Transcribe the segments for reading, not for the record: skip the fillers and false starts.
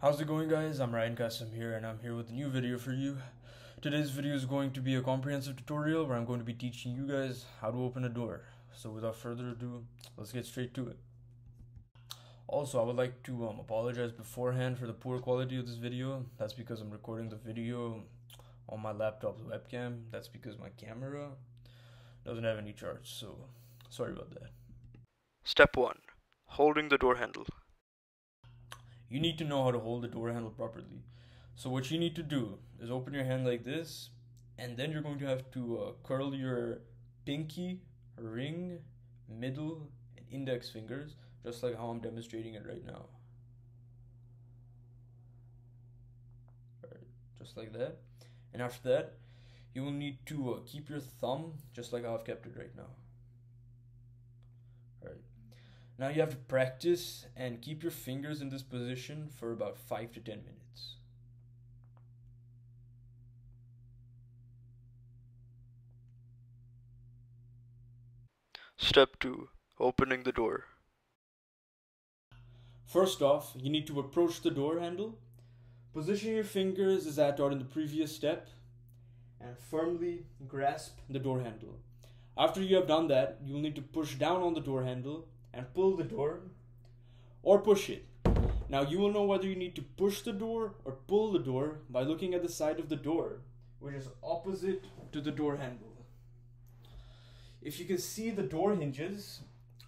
How's it going, guys? I'm Ryan Kasim here, and I'm here with a new video for you. Today's video is going to be a comprehensive tutorial where I'm going to be teaching you guys how to open a door. So without further ado, let's get straight to it. Also, I would like to apologize beforehand for the poor quality of this video. That's because I'm recording the video on my laptop's webcam. That's because my camera doesn't have any charge, so sorry about that. Step 1. Holding the door handle. You need to know how to hold the door handle properly. So what you need to do is open your hand like this, and then you're going to have to curl your pinky, ring, middle, and index fingers, just like how I'm demonstrating it right now. Alright, just like that. And after that, you will need to keep your thumb just like how I've kept it right now. Alright. Now you have to practice and keep your fingers in this position for about 5 to 10 minutes. Step 2. Opening the door. First off, you need to approach the door handle. Position your fingers as I taught in the previous step and firmly grasp the door handle. After you have done that, you will need to push down on the door handle and pull the door or push it. Now you will know whether you need to push the door or pull the door by looking at the side of the door, which is opposite to the door handle. If you can see the door hinges,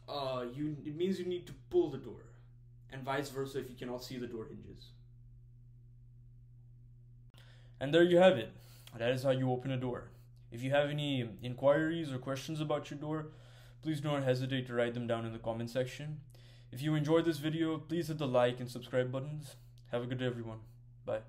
it means you need to pull the door, and vice versa if you cannot see the door hinges. And there you have it. That is how you open a door. If you have any inquiries or questions about your door, please do not hesitate to write them down in the comment section. If you enjoyed this video, please hit the like and subscribe buttons. Have a good day, everyone. Bye.